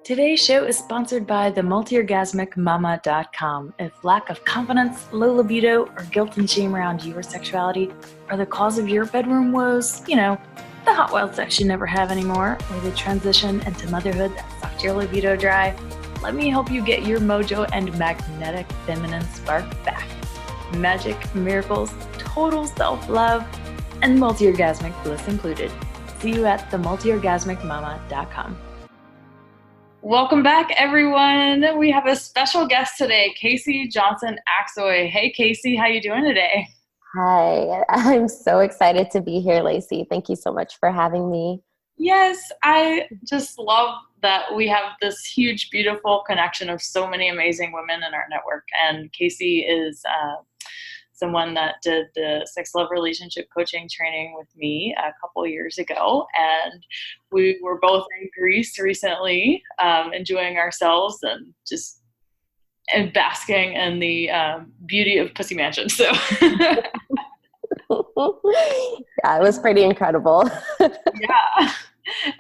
Today's show is sponsored by the multiorgasmicmama.com. If lack of confidence, low libido, or guilt and shame around your sexuality are the cause of your bedroom woes, the hot wild sex you never have anymore, or the transition into motherhood that sucked your libido dry, let me help you get your mojo and magnetic feminine spark back. Magic, miracles, total self-love, and multi-orgasmic bliss included. See you at themultiorgasmicmama.com. Welcome back, everyone. We have a special guest today, Casey Johnson-Axoy. Hey, Casey, how you doing today? Hi, I'm so excited to be here, Lacey. Thank you so much for having me. Yes, I just love that we have this huge, beautiful connection of so many amazing women in our network. And Casey is someone that did the sex, love, relationship coaching training with me a couple years ago. And we were both in Greece recently, enjoying ourselves and just basking in the beauty of Pussy Mansion. So Yeah, it was pretty incredible. yeah.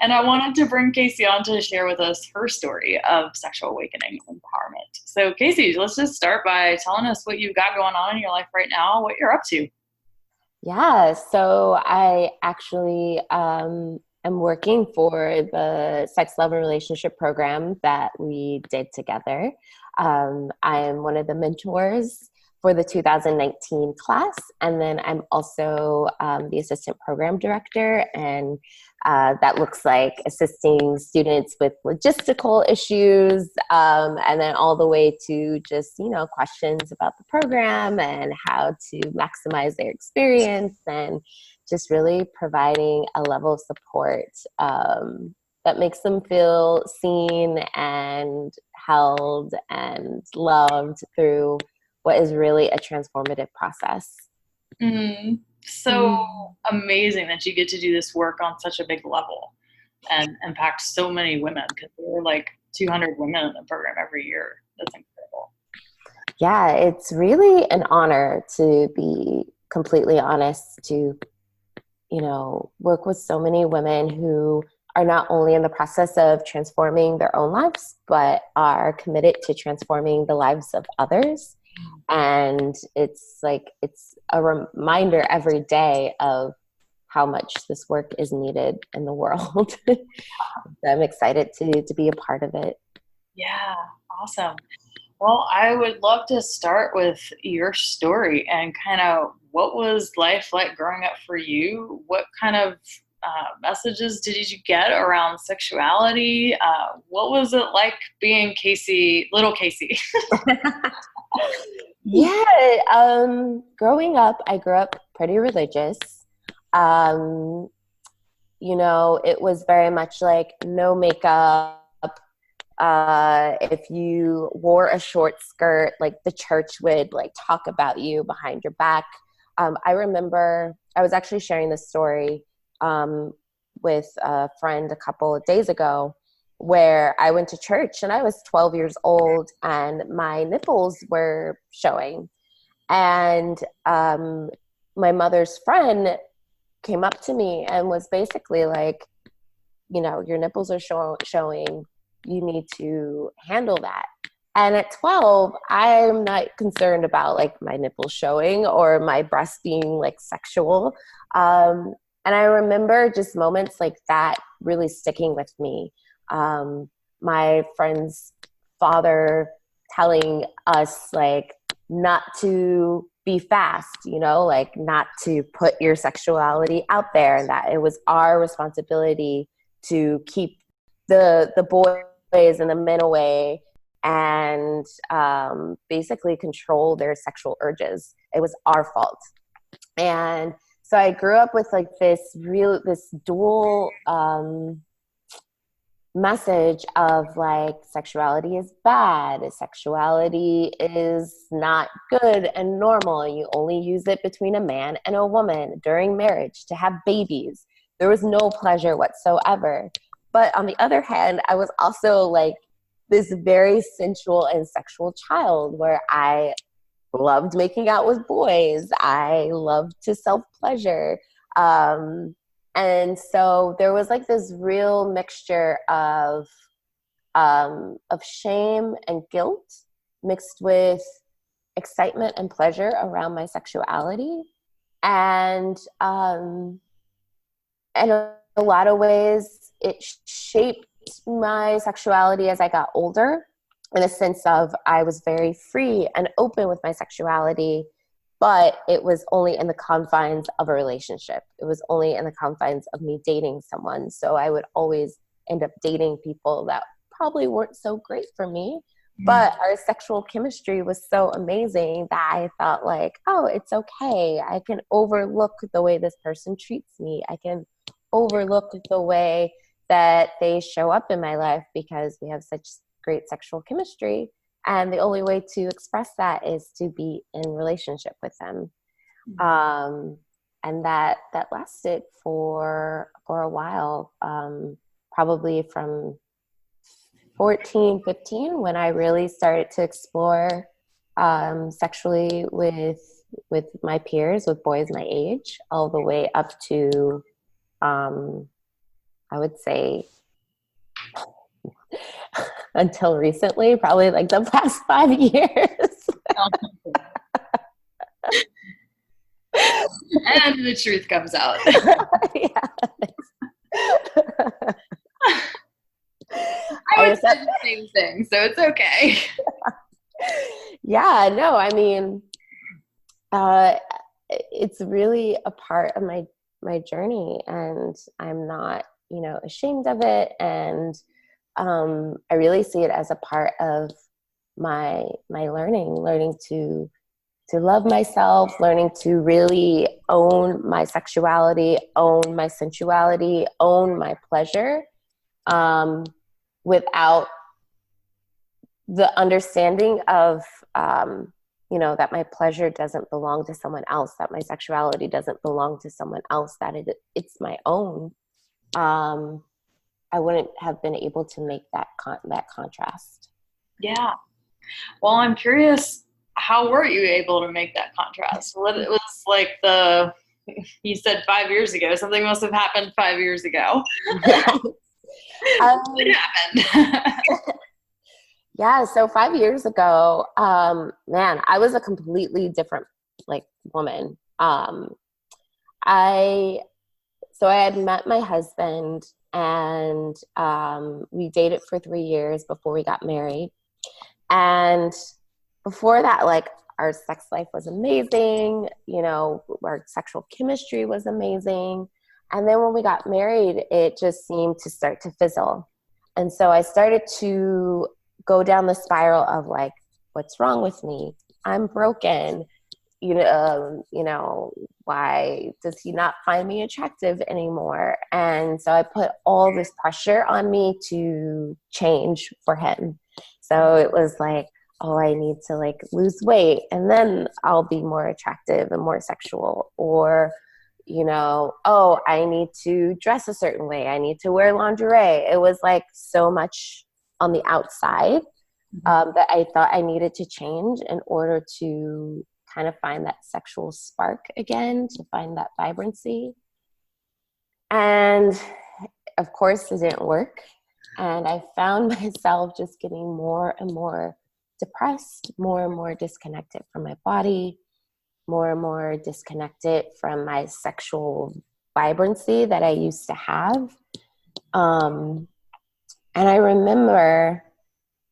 And I wanted to bring Casey on to share with us her story of sexual awakening and empowerment. So Casey, let's just start by telling us what you've got going on in your life right now, what you're up to. Yeah, so I actually am working for the sex, love, and relationship program that we did together. I am one of the mentors for the 2019 class, and then I'm also the assistant program director, and that looks like assisting students with logistical issues, and then all the way to just, questions about the program and how to maximize their experience, and just really providing a level of support that makes them feel seen and held and loved through what is really a transformative process. So amazing that you get to do this work on such a big level and impact so many women, because there are like 200 women in the program every year. That's incredible. Yeah, it's really an honor, to be completely honest, to work with so many women who are not only in the process of transforming their own lives, but are committed to transforming the lives of others. And it's a reminder every day of how much this work is needed in the world. I'm excited to be a part of it. Yeah, awesome. Well, I would love to start with your story and kind of what was life like growing up for you? What kind of messages did you get around sexuality? What was it like being Casey, little Casey? Yeah, growing up, I grew up pretty religious. It was very much like no makeup. If you wore a short skirt, like the church would talk about you behind your back. I remember I was actually sharing this story with a friend a couple of days ago, where I went to church and I was 12 years old and my nipples were showing. And my mother's friend came up to me and was basically like, your nipples are showing. You need to handle that. And at 12, I'm not concerned about my nipples showing or my breasts being sexual. And I remember just moments like that really sticking with me. My friend's father telling us not to be fast, not to put your sexuality out there, and that it was our responsibility to keep the boys and the men away and basically control their sexual urges. It was our fault. And so I grew up with this dual message of sexuality is bad, sexuality is not good and normal, and you only use it between a man and a woman during marriage to have babies. There was no pleasure whatsoever. But on the other hand, I was also this very sensual and sexual child, where I loved making out with boys. I loved to self-pleasure. And so there was this real mixture of of shame and guilt mixed with excitement and pleasure around my sexuality. And in a lot of ways, it shaped my sexuality as I got older, in a sense of I was very free and open with my sexuality, but it was only in the confines of a relationship. It was only in the confines of me dating someone. So I would always end up dating people that probably weren't so great for me, but our sexual chemistry was so amazing that I thought like, oh, it's okay. I can overlook the way this person treats me. I can overlook the way that they show up in my life because we have such great sexual chemistry. And the only way to express that is to be in relationship with them. And that lasted for a while, probably from 14, 15, when I really started to explore sexually with my peers, with boys my age, all the way up to, I would say, until recently, probably like the past 5 years. And the truth comes out. Yeah. I would say the same thing, so it's okay. Yeah, no, I mean, it's really a part of my journey, and I'm not, ashamed of it. And I really see it as a part of my learning to love myself, learning to really own my sexuality, own my sensuality, own my pleasure, without the understanding of, that my pleasure doesn't belong to someone else, that my sexuality doesn't belong to someone else, that it's my own. I wouldn't have been able to make that contrast. Yeah. Well, I'm curious, how were you able to make that contrast? What it was like you said 5 years ago, something must have happened 5 years ago. What happened? Yeah. So 5 years ago, man, I was a completely different woman. I had met my husband, and we dated for 3 years before we got married. And before that, our sex life was amazing. Our sexual chemistry was amazing. And then when we got married, it just seemed to start to fizzle. And so I started to go down the spiral of what's wrong with me? I'm broken. Why does he not find me attractive anymore? And so I put all this pressure on me to change for him. So it was oh, I need to lose weight, and then I'll be more attractive and more sexual. Or, oh, I need to dress a certain way. I need to wear lingerie. It was so much on the outside that I thought I needed to change in order to kind of find that sexual spark again, to find that vibrancy. And of course it didn't work. And I found myself just getting more and more depressed, more and more disconnected from my body, more and more disconnected from my sexual vibrancy that I used to have. And I remember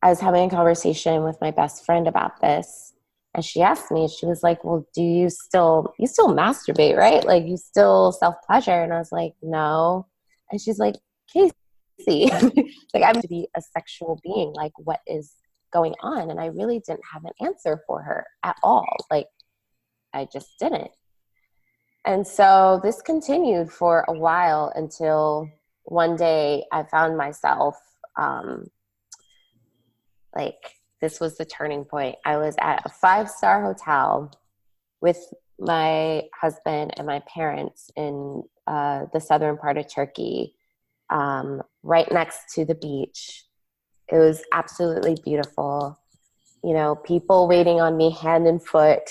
I was having a conversation with my best friend about this, and she asked me, she was like, well, do you still masturbate, right? You still self-pleasure? And I was like, no. And she's like, Casey, I'm to be a sexual being. What is going on? And I really didn't have an answer for her at all. I just didn't. And so this continued for a while until one day I found myself, this was the turning point. I was at a 5-star hotel with my husband and my parents in the southern part of Turkey, right next to the beach. It was absolutely beautiful. People waiting on me hand and foot,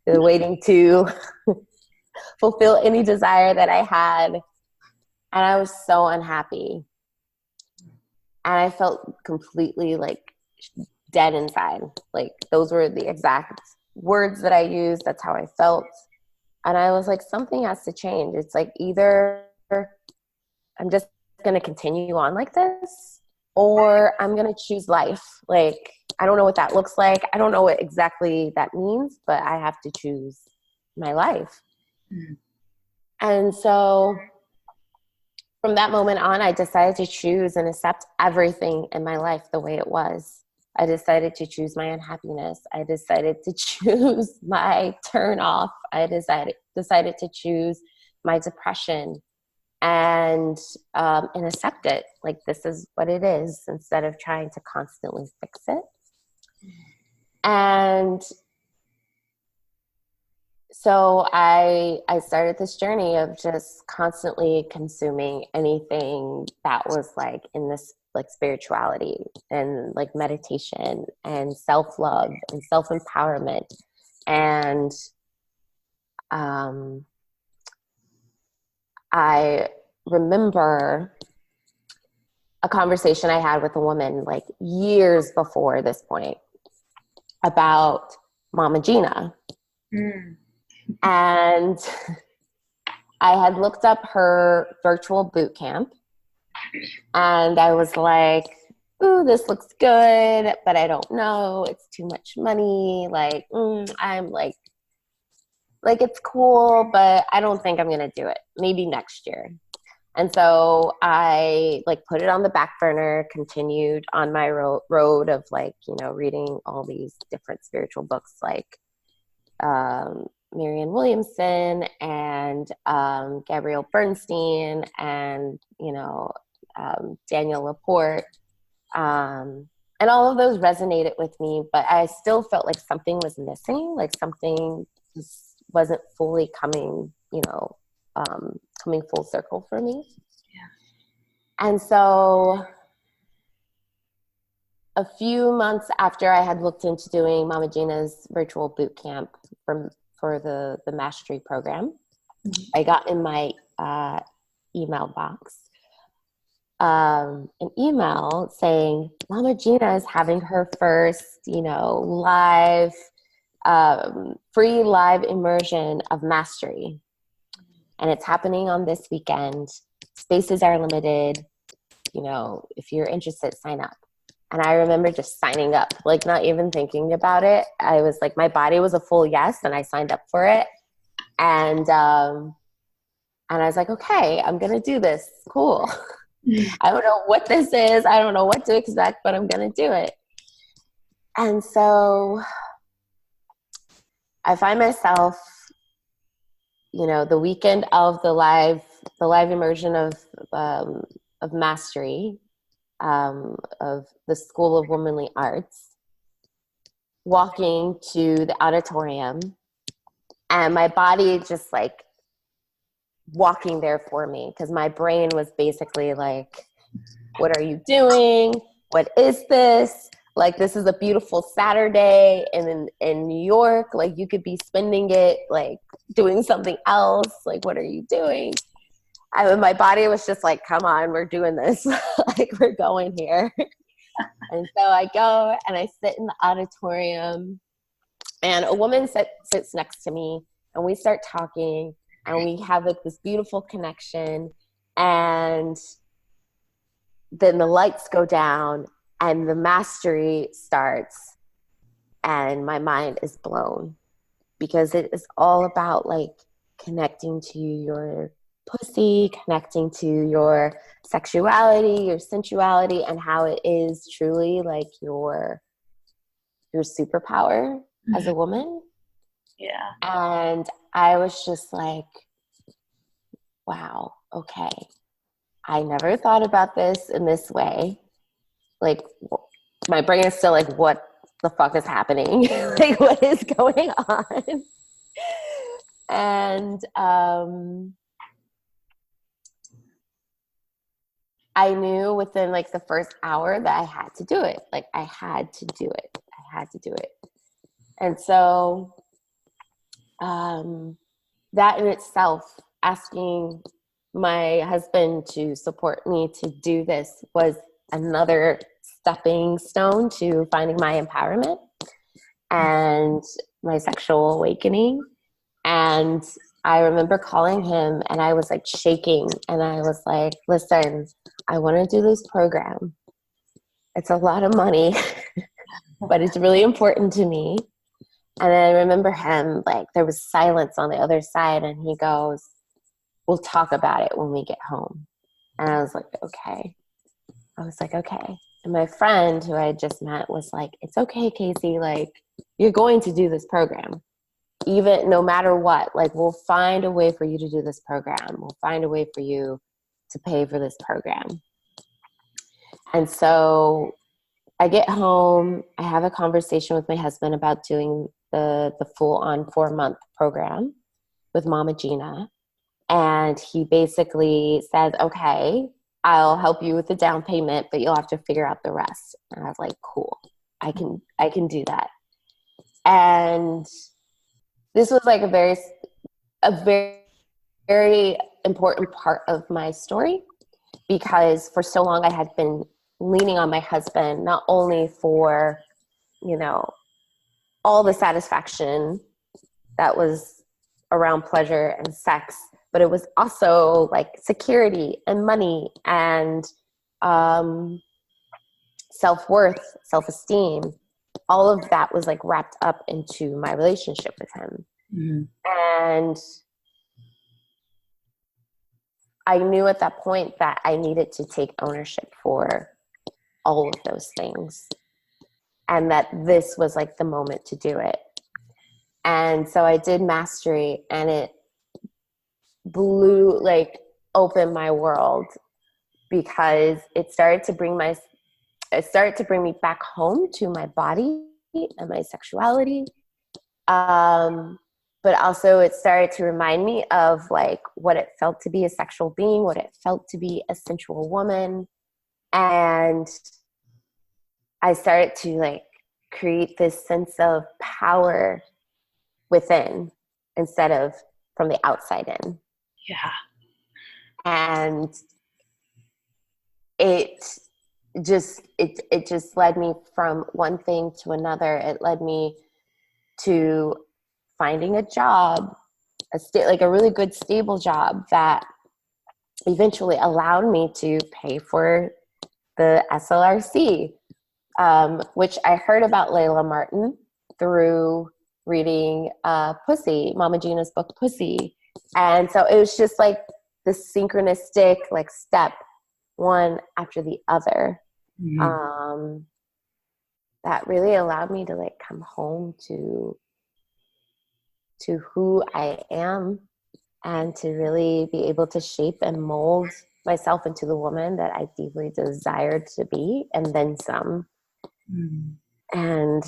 waiting to fulfill any desire that I had. And I was so unhappy. And I felt completely like dead inside. Like those were the exact words that I used. That's how I felt. And I was like, something has to change. It's like either I'm just going to continue on like this, or I'm going to choose life. Like, I don't know what that looks like. I don't know what exactly that means, but I have to choose my life. Mm-hmm. And so from that moment on, I decided to choose and accept everything in my life the way it was. I decided to choose my unhappiness. I decided to choose my turn off. I decided to choose my depression and accept it. Like, this is what it is, instead of trying to constantly fix it. And so I started this journey of just constantly consuming anything that was like in this like spirituality and like meditation and self-love and self-empowerment. And I remember a conversation I had with a woman like years before this point about Mama Gina. Mm. And I had looked up her virtual boot camp, and I was like, ooh, this looks good, but I don't know. It's too much money. Like, I'm like it's cool, but I don't think I'm going to do it. Maybe next year. And so I like put it on the back burner, continued on my road of like, you know, reading all these different spiritual books like Marianne Williamson and Gabrielle Bernstein and, you know, Daniel Laporte. And all of those resonated with me, but I still felt like something was missing, like something just wasn't fully coming, you know, coming full circle for me. Yeah. And so a few months after I had looked into doing Mama Gina's virtual boot camp for the mastery program, mm-hmm. I got in my email box an email saying Mama Gina is having her first, you know, live, free live immersion of mastery. And it's happening on this weekend. Spaces are limited. You know, if you're interested, sign up. And I remember just signing up, like not even thinking about it. I was like, my body was a full yes, and I signed up for it. And I was like, okay, I'm going to do this. Cool. I don't know what this is. I don't know what to expect, but I'm going to do it. And so I find myself, you know, the weekend of the live immersion of mastery, of the School of Womanly Arts, walking to the auditorium, and my body just like walking there for me, because my brain was basically like, what are you doing? What is this? Like, this is a beautiful Saturday in New York. Like, you could be spending it like doing something else. Like, what are you doing? My body was just like, come on, we're doing this. Like, we're going here. And so I go and I sit in the auditorium, and a woman sits next to me, and we start talking, and we have like this beautiful connection. And then the lights go down and the mastery starts, and my mind is blown, because it is all about like connecting to your pussy, connecting to your sexuality, your sensuality, and how it is truly like your superpower as a woman. Yeah. And I was just like, wow, okay. I never thought about this in this way. Like, my brain is still like, what the fuck is happening? Like, what is going on? And I knew within like the first hour that I had to do it. Like, I had to do it. I had to do it. And so that in itself, asking my husband to support me to do this, was another stepping stone to finding my empowerment and my sexual awakening. And I remember calling him and I was like shaking and I was like, listen, I want to do this program. It's a lot of money, but it's really important to me. And I remember him, like, there was silence on the other side and he goes, we'll talk about it when we get home. And I was like, okay. And my friend who I had just met was like, it's okay, Casey, like, you're going to do this program. Even no matter what, like, we'll find a way for you to do this program. We'll find a way for you to pay for this program. And so I get home, I have a conversation with my husband about doing the full-on 4-month program with Mama Gina. And he basically says, okay, I'll help you with the down payment, but you'll have to figure out the rest. And I was like, cool, I can do that. And this was like a very, very important part of my story, because for so long I had been leaning on my husband, not only for, you know, all the satisfaction that was around pleasure and sex, but it was also like security and money and self-worth, self-esteem. All of that was like wrapped up into my relationship with him. Mm-hmm. And I knew at that point that I needed to take ownership for all of those things, and that this was like the moment to do it. And so I did Mastery, and it blew, like, open my world, because it started to bring me back home to my body and my sexuality. But also it started to remind me of like what it felt to be a sexual being, what it felt to be a sensual woman. And I started to like create this sense of power within instead of from the outside in. Yeah. And it just led me from one thing to another. It led me to finding a job, like a really good stable job that eventually allowed me to pay for the SLRC, which I heard about Layla Martin through reading Pussy, Mama Gina's book Pussy. And so it was just like this synchronistic like step, one after the other, that really allowed me to like come home to who I am, and to really be able to shape and mold myself into the woman that I deeply desired to be, and then some. And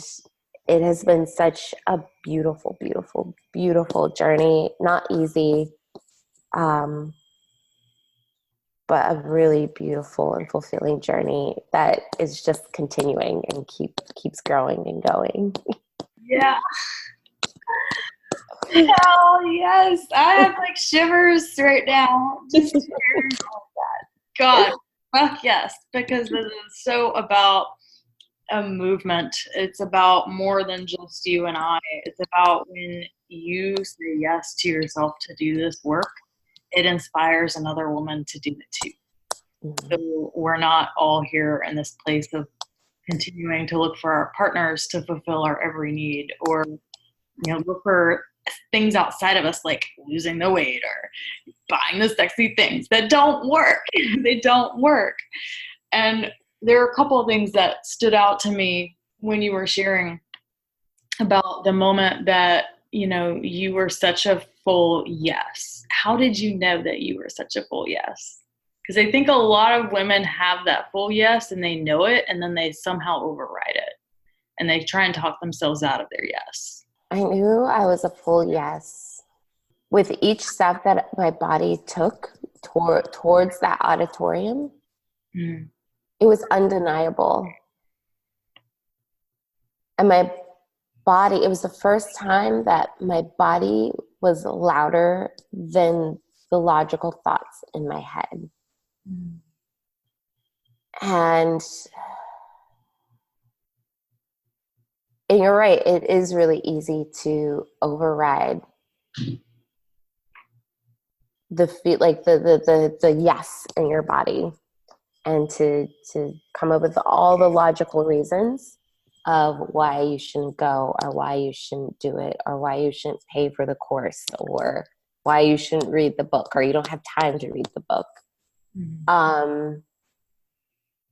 it has been such a beautiful, beautiful, beautiful journey. Not easy, but a really beautiful and fulfilling journey that is just continuing and keeps growing and going. Yeah. Hell yes. I have like shivers right now. Just hearing all that. God, fuck yes. Because this is so about a movement. It's about more than just you and I. It's about when you say yes to yourself to do this work, it inspires another woman to do it too. So we're not all here in this place of continuing to look for our partners to fulfill our every need, or look for things outside of us like losing the weight or buying the sexy things that don't work. They don't work. And there are a couple of things that stood out to me when you were sharing about the moment that you were such a full yes. How did you know that you were such a full yes? Because I think a lot of women have that full yes and they know it, and then they somehow override it and they try and talk themselves out of their yes. I knew I was a full yes. With each step that my body took towards that auditorium, it was undeniable. And my body, it was the first time that my body was louder than the logical thoughts in my head. And you're right, it is really easy to override the yes in your body, and to come up with all the logical reasons of why you shouldn't go, or why you shouldn't do it, or why you shouldn't pay for the course, or why you shouldn't read the book, or you don't have time to read the book. Mm-hmm.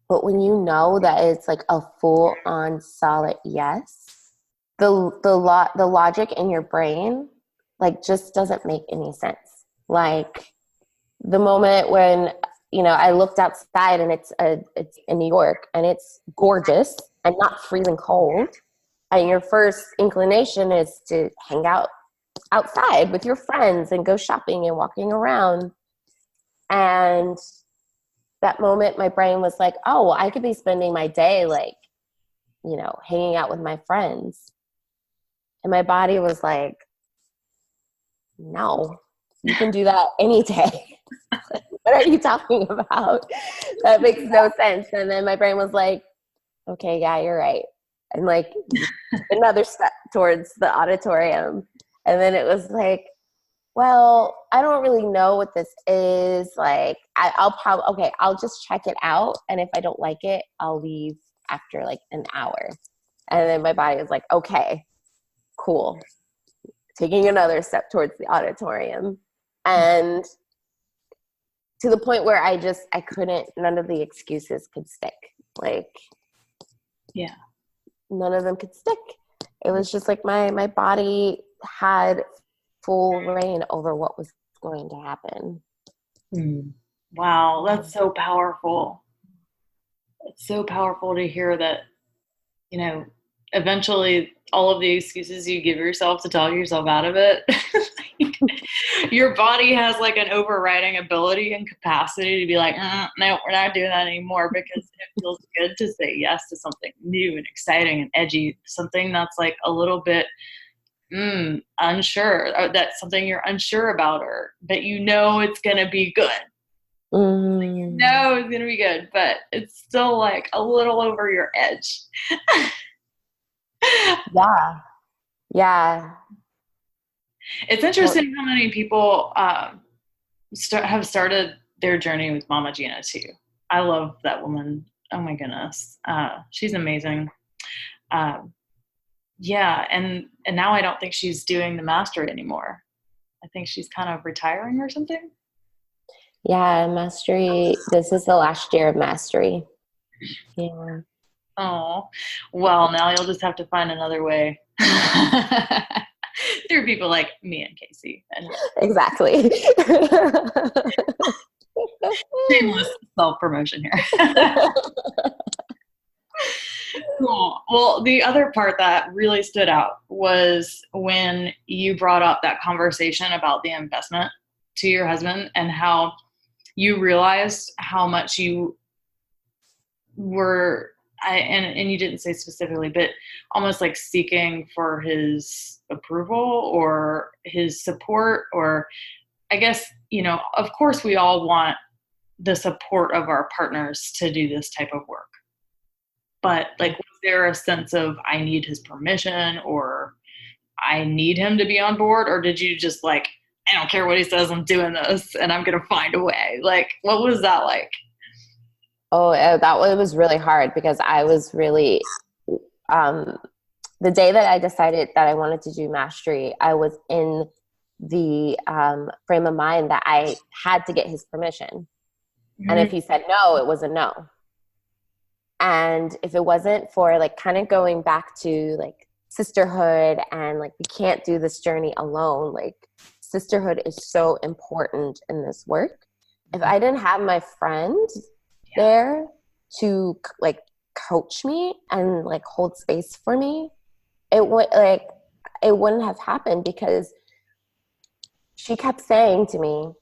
But when you know that it's like a full on solid yes, the logic in your brain like just doesn't make any sense. Like the moment when, you know, I looked outside and it's in New York and it's gorgeous and not freezing cold, and your first inclination is to hang out outside with your friends and go shopping and walking around. And that moment, my brain was like, oh, I could be spending my day, like, you know, hanging out with my friends. And my body was like, no, you can do that any day. What are you talking about? That makes no sense. And then my brain was like, okay, yeah, you're right. And like another step towards the auditorium. And then it was like, well, I don't really know what this is. Like, I'll just check it out. And if I don't like it, I'll leave after like an hour. And then my body was like, okay, cool. Taking another step towards the auditorium. And to the point where I couldn't, none of the excuses could stick. Like, yeah, none of them could stick. It was just like my body had full reign over what was going to happen. Wow, that's so powerful. It's so powerful to hear that, you know, eventually all of the excuses you give yourself to talk yourself out of it, your body has like an overriding ability and capacity to be like, no, we're not doing that anymore, because it feels good to say yes to something new and exciting and edgy, something that's like a little bit unsure, or that's something you're unsure about, or that you know it's going to be good. You know it's going to be good, but it's still like a little over your edge. Yeah. It's interesting how many people have started their journey with Mama Gina too. I love that woman. Oh my goodness. She's amazing. Yeah. And now I don't think she's doing the mastery anymore. I think she's kind of retiring or something. Yeah. Mastery. This is the last year of mastery. Yeah. Oh, well, now you'll just have to find another way. Through people like me and Casey. Exactly. Shameless self-promotion here. Cool. Well, the other part that really stood out was when you brought up that conversation about the investment to your husband, and how you realized how much you were, and you didn't say specifically, but almost like seeking for his approval or his support, or I guess, you know, of course we all want the support of our partners to do this type of work. But like, was there a sense of, I need his permission, or I need him to be on board? Or did you just like, I don't care what he says, I'm doing this and I'm going to find a way? Like, what was that like? Oh, that was really hard, because I was really, the day that I decided that I wanted to do mastery, I was in the frame of mind that I had to get his permission. Mm-hmm. And if he said no, it was a no. And if it wasn't for like kind of going back to like sisterhood, and like, we can't do this journey alone. Like, sisterhood is so important in this work. If I didn't have my friend there to like coach me and like hold space for me, it wouldn't have happened, because she kept saying to me,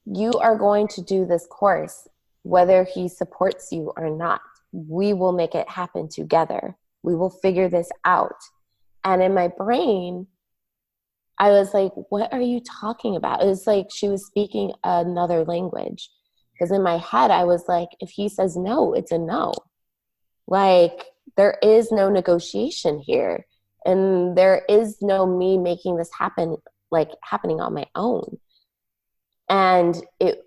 you are going to do this course whether he supports you or not. We will make it happen together. We will figure this out. And in my brain, I was like, what are you talking about? It was like she was speaking another language. Because in my head, I was like, if he says no, it's a no. Like, there is no negotiation here. And there is no me making this happen, like happening on my own. And it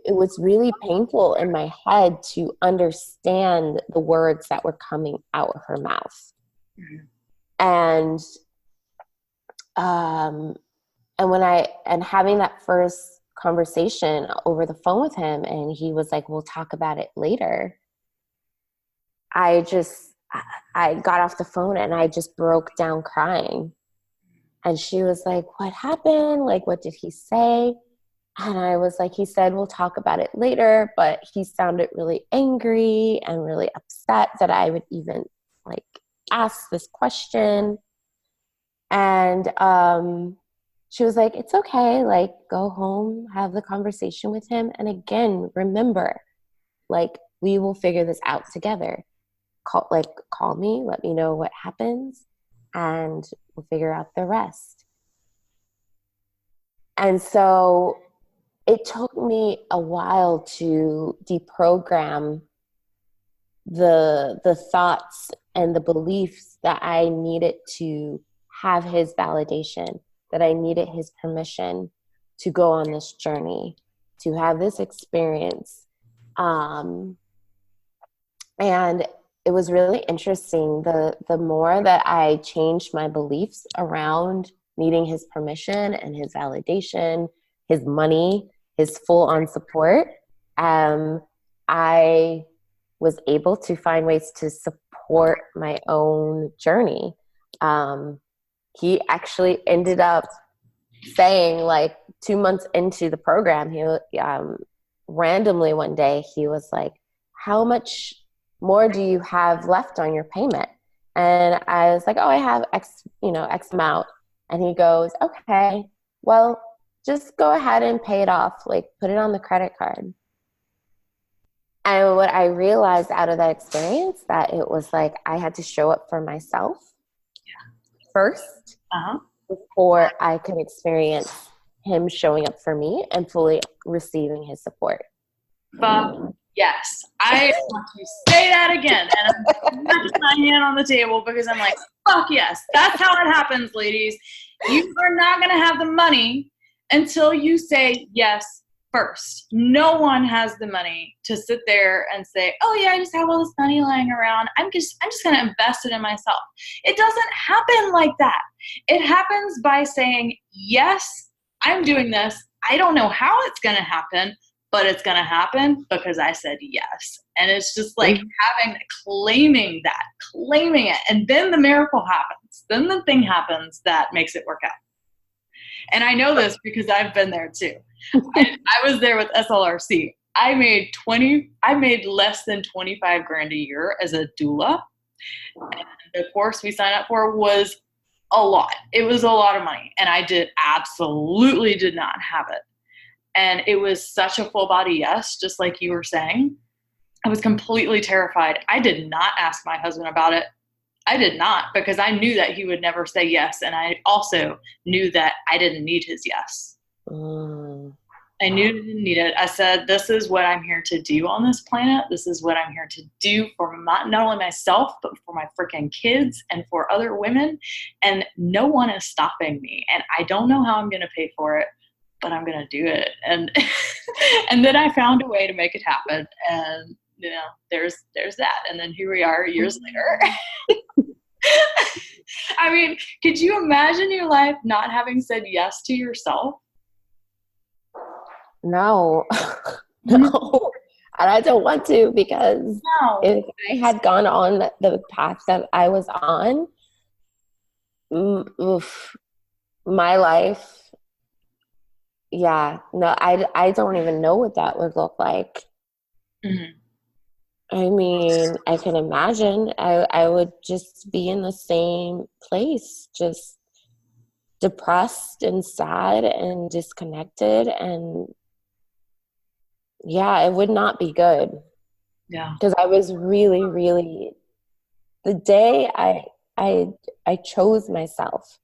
was really painful in my head to understand the words that were coming out of her mouth. Mm-hmm. And having that first conversation over the phone with him, and he was like, we'll talk about it later. I got off the phone and I just broke down crying. And she was like, what happened? Like, what did he say? And I was like, he said, we'll talk about it later, but he sounded really angry and really upset that I would even like ask this question. And she was like, it's okay. Like, go home, have the conversation with him. And again, remember, like, we will figure this out together. Call me, let me know what happens, and we'll figure out the rest. And so it took me a while to deprogram the thoughts and the beliefs that I needed to have his validation, that I needed his permission to go on this journey, to have this experience. And it was really interesting. The more that I changed my beliefs around needing his permission and his validation, his money, his full-on support, I was able to find ways to support my own journey. He actually ended up saying, like, 2 months into the program, he randomly one day, he was like, how much more do you have left on your payment? And I was like, oh, I have X amount. And he goes, okay, well, just go ahead and pay it off. Like, put it on the credit card. And what I realized out of that experience, that it was like, I had to show up for myself first before I could experience him showing up for me and fully receiving his support. But yes, I want to say that again. And I'm not my hand on the table because I'm like, fuck yes, that's how it happens, ladies. You are not going to have the money until you say yes first. No one has the money to sit there and say, oh yeah, I just have all this money lying around. I'm just going to invest it in myself. It doesn't happen like that. It happens by saying, yes, I'm doing this. I don't know how it's going to happen, but it's going to happen because I said yes. And it's just like claiming it. And then the miracle happens. Then the thing happens that makes it work out. And I know this because I've been there too. I was there with SLRC. I made less than 25 grand a year as a doula. And the course we signed up for was a lot. It was a lot of money. And I absolutely did not have it. And it was such a full body yes, just like you were saying. I was completely terrified. I did not ask my husband about it. I did not, because I knew that he would never say yes. And I also knew that I didn't need his yes. I knew I didn't need it. I said, this is what I'm here to do on this planet. This is what I'm here to do for not only myself, but for my freaking kids and for other women. And no one is stopping me. And I don't know how I'm going to pay for it, but I'm going to do it. And and then I found a way to make it happen. And, you know, there's that. And then here we are years later. I mean, could you imagine your life not having said yes to yourself? No. No. And I don't want to, because if I had gone on the path that I was on, my life, I don't even know what that would look like. Mm-hmm. I mean, I can imagine I would just be in the same place, just depressed and sad and disconnected, and it would not be good. Yeah. Because I was really, really, the day I chose myself,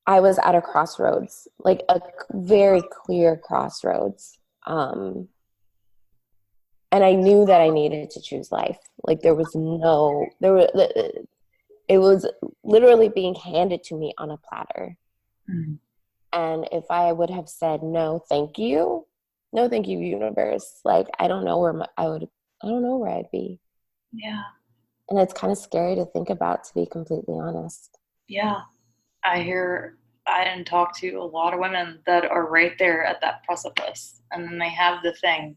I was at a crossroads, like a very clear crossroads. And I knew that I needed to choose life. Like it was literally being handed to me on a platter. Mm. And if I would have said, no, thank you, universe. Like, I don't know where I'd be. Yeah. And it's kind of scary to think about, to be completely honest. Yeah. I didn't talk to a lot of women that are right there at that precipice, and then they have the thing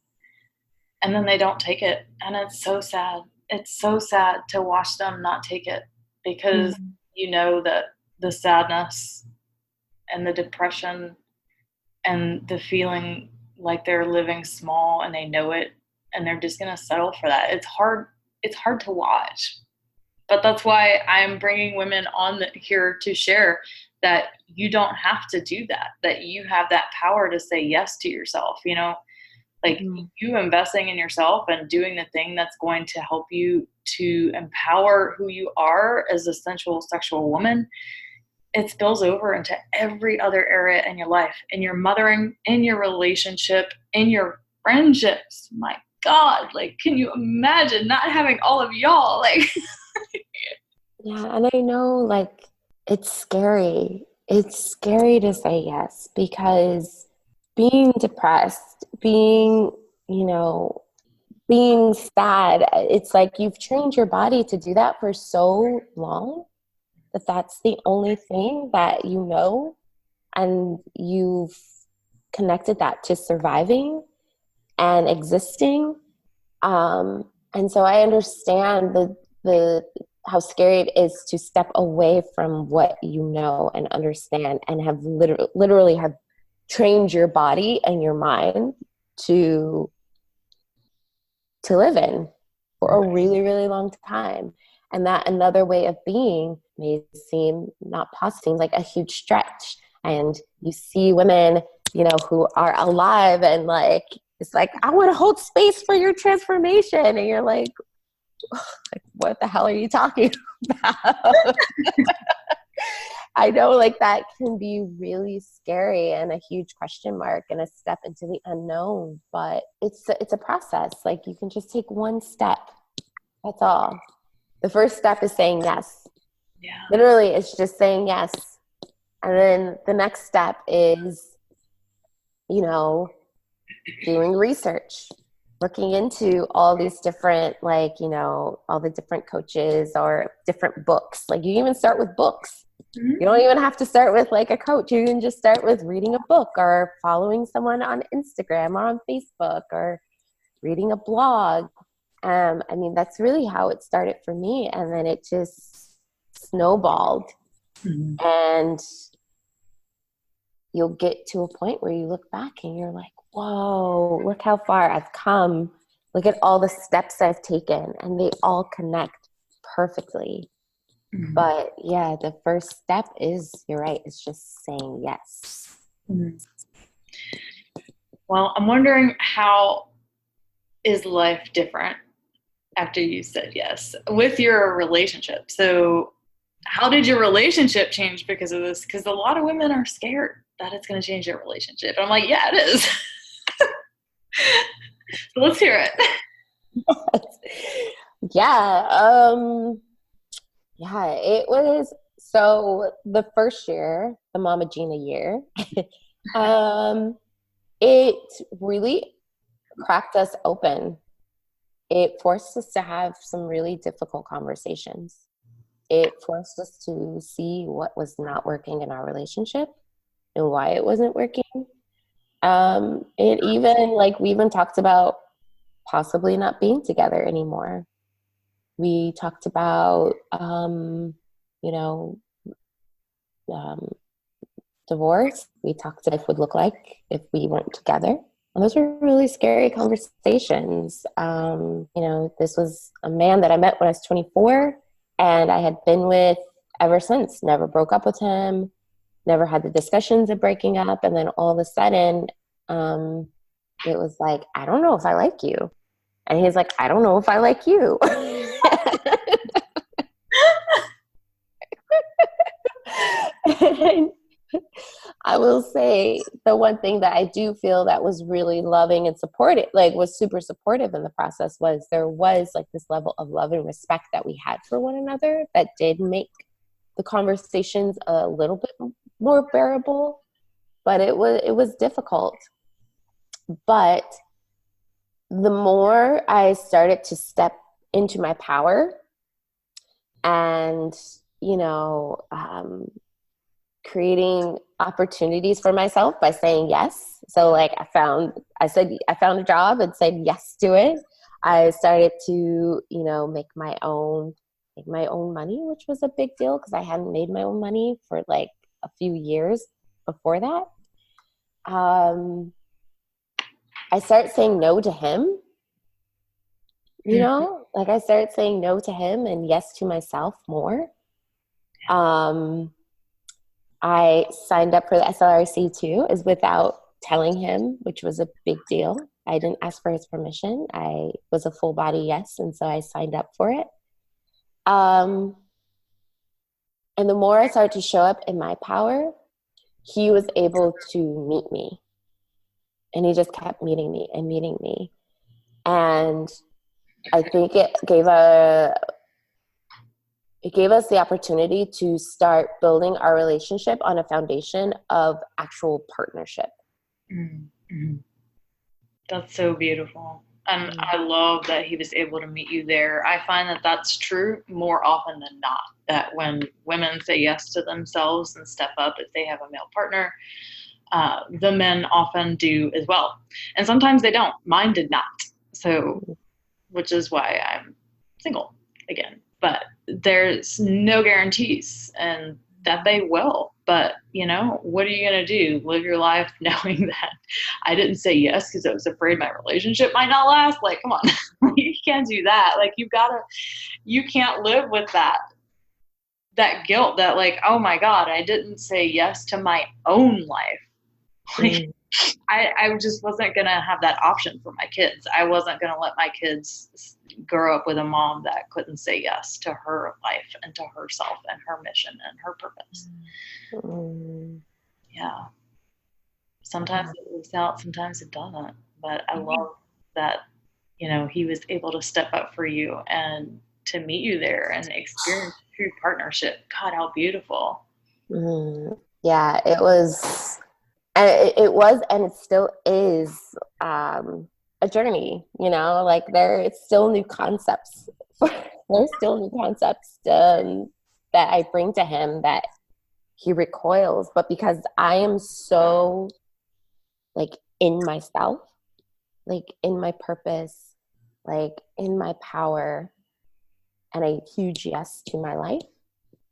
and then they don't take it. And it's so sad. It's so sad to watch them not take it, because you know that the sadness and the depression and the feeling like they're living small, and they know it, and they're just going to settle for that. It's hard to watch. But that's why I'm bringing women on here to share that you don't have to do that you have that power to say yes to yourself, like you investing in yourself and doing the thing that's going to help you to empower who you are as a sensual sexual woman. It spills over into every other area in your life, in your mothering, in your relationship, in your friendships. My God, like, can you imagine not having all of y'all? Like, yeah. And I know, like, it's scary. It's scary to say yes, because being depressed, being sad, it's like you've trained your body to do that for so long that that's the only thing that you know, and you've connected that to surviving and existing. And so I understand the how scary it is to step away from what you know and understand, and have literally have trained your body and your mind to live in for a really, really long time. And that another way of being may seem like a huge stretch. And you see women, who are alive, and like, it's like, I want to hold space for your transformation. And you're like, what the hell are you talking about? I know, like, that can be really scary and a huge question mark and a step into the unknown, but it's a process. Like, you can just take one step. That's all. The first step is saying yes. Yeah. Literally, it's just saying yes. And then the next step is, doing research, looking into all these different, all the different coaches or different books. Like, you even start with books. Mm-hmm. You don't even have to start with like a coach. You can just start with reading a book, or following someone on Instagram or on Facebook, or reading a blog. That's really how it started for me. And then it just snowballed. Mm-hmm. And you'll get to a point where you look back and you're like, whoa, look how far I've come. Look at all the steps I've taken, and they all connect perfectly. Mm-hmm. But yeah, the first step is, you're right, it's just saying yes. Mm-hmm. Well, I'm wondering, how is life different after you said yes with your relationship? So how did your relationship change because of this? Because a lot of women are scared that it's going to change their relationship. I'm like, yeah, it is. So let's hear it. Yeah, it was, so the first year, the Mama Gina year, it really cracked us open. It forced us to have some really difficult conversations. It forced us to see what was not working in our relationship and why it wasn't working. It even, we even talked about possibly not being together anymore. We talked about, divorce. We talked about what life would look like if we weren't together. And those were really scary conversations. This was a man that I met when I was 24, and I had been with ever since. Never broke up with him, never had the discussions of breaking up. And then all of a sudden, it was like, I don't know if I like you. And he's like, I don't know if I like you. And I will say the one thing that I do feel that was really loving and supportive, like was super supportive in the process, was there was like this level of love and respect that we had for one another that did make the conversations a little bit more bearable, but it was difficult. But the more I started to step into my power and, creating opportunities for myself by saying yes. So like I found a job and said yes to it. I started to, make my own money, which was a big deal because I hadn't made my own money for like a few years before that. I started saying no to him, like I started saying no to him and yes to myself more. I signed up for the SLRC too, is without telling him, which was a big deal. I didn't ask for his permission. I was a full body yes, and so I signed up for it. And the more I started to show up in my power, he was able to meet me. And he just kept meeting me and meeting me. And I think it gave us the opportunity to start building our relationship on a foundation of actual partnership. Mm-hmm. That's so beautiful. And I love that he was able to meet you there. I find that that's true more often than not, that when women say yes to themselves and step up if they have a male partner, the men often do as well. And sometimes they don't. Mine did not. So, which is why I'm single again. But there's no guarantees and that they will. But, what are you going to do? Live your life knowing that I didn't say yes because I was afraid my relationship might not last? Like, come on. You can't do that. Like, you can't live with that guilt that like, oh my God, I didn't say yes to my own life. Like, I just wasn't going to have that option for my kids. I wasn't going to let my kids grow up with a mom that couldn't say yes to her life and to herself and her mission and her purpose. Yeah. Sometimes it works out, sometimes it doesn't. But I love that, he was able to step up for you and to meet you there and experience true partnership. God, how beautiful. Yeah, it was. And it was, and it still is a journey, like it's still new concepts. There's still new concepts that I bring to him that he recoils. But because I am so like in myself, like in my purpose, like in my power, and a huge yes to my life,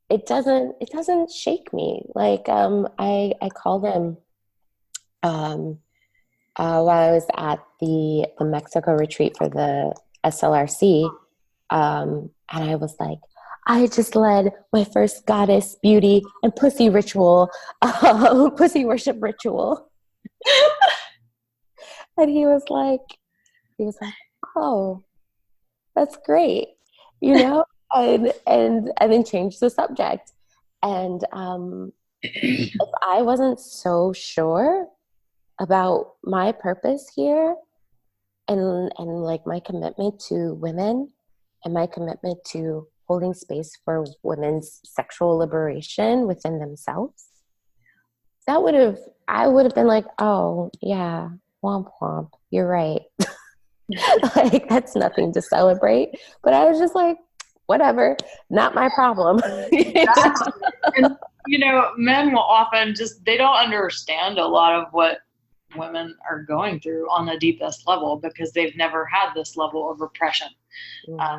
it doesn't shake me. Like I call them while I was at the Mexico retreat for the SLRC, and I was like, I just led my first goddess, beauty, and pussy pussy worship ritual. And he was like, oh, that's great, and then changed the subject. And if I wasn't so sure about my purpose here and like my commitment to women and my commitment to holding space for women's sexual liberation within themselves, I would have been like, oh yeah, womp womp, you're right. Like that's nothing to celebrate. But I was just like, whatever, not my problem. And men will often they don't understand a lot of what women are going through on the deepest level because they've never had this level of repression.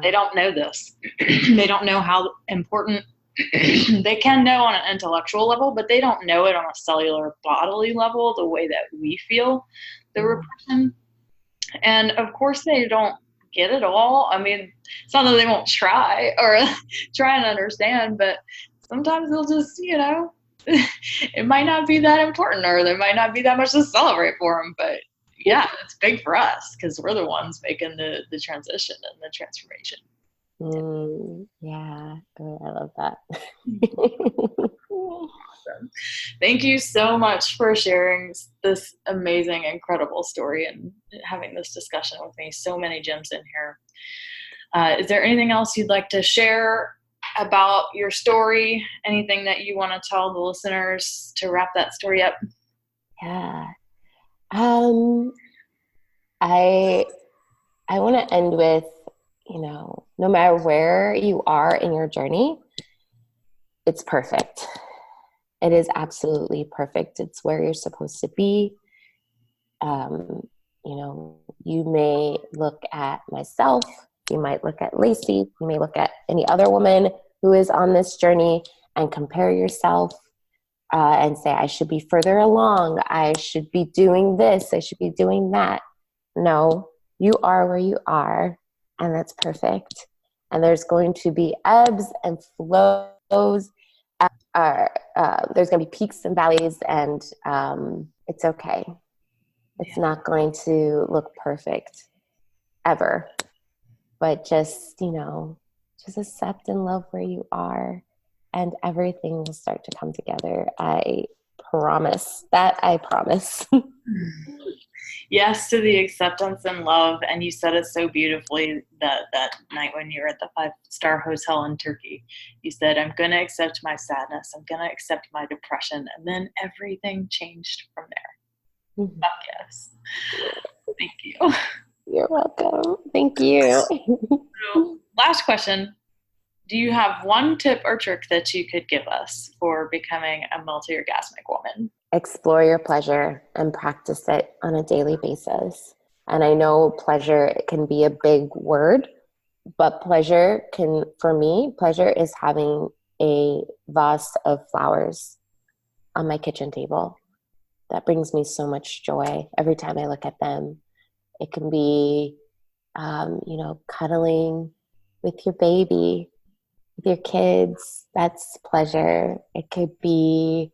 They don't know this. They don't know how important they can know on an intellectual level, but they don't know it on a cellular bodily level the way that we feel the repression. And of course they don't get it all. I mean, it's not that they won't try or try and understand, but sometimes they'll just, it might not be that important or there might not be that much to celebrate for them. But yeah, it's big for us because we're the ones making the transition and the transformation. Yeah, I love that. Awesome. Thank you so much for sharing this amazing, incredible story and having this discussion with me. So many gems in here. Is there anything else you'd like to share about your story? Anything that you want to tell the listeners to wrap that story up? Yeah. I want to end with, no matter where you are in your journey, it's perfect. It is absolutely perfect. It's where you're supposed to be. You may look at myself, you might look at Lacey, you may look at any other woman who is on this journey and compare yourself and say, I should be further along. I should be doing this. I should be doing that. No, you are where you are, and that's perfect. And there's going to be ebbs and flows. There's going to be peaks and valleys, and it's okay. It's not going to look perfect ever, but just accept and love where you are, and everything will start to come together. I promise that. I promise. Yes to the acceptance and love. And you said it so beautifully that night when you were at the 5-star hotel in Turkey. You said, I'm going to accept my sadness. I'm going to accept my depression. And then everything changed from there. Mm-hmm. Yes. Thank you. You're welcome. Thank you. So, last question. Do you have one tip or trick that you could give us for becoming a multi-orgasmic woman? Explore your pleasure and practice it on a daily basis. And I know pleasure can be a big word, but pleasure is having a vase of flowers on my kitchen table. That brings me so much joy every time I look at them. It can be, cuddling with your baby, with your kids. That's pleasure. It could be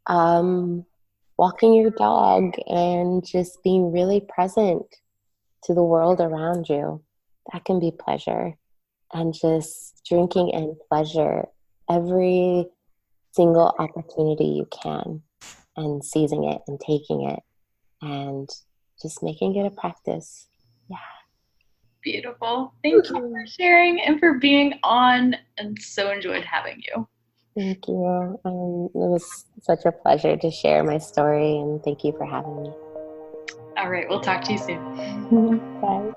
walking your dog and just being really present to the world around you. That can be pleasure. And just drinking in pleasure every single opportunity you can, and seizing it and taking it and just making it a practice. Yeah. Beautiful. Thank you for sharing and for being on, and so enjoyed having you. Thank you. It was such a pleasure to share my story, and thank you for having me. All right. We'll talk to you soon. Bye.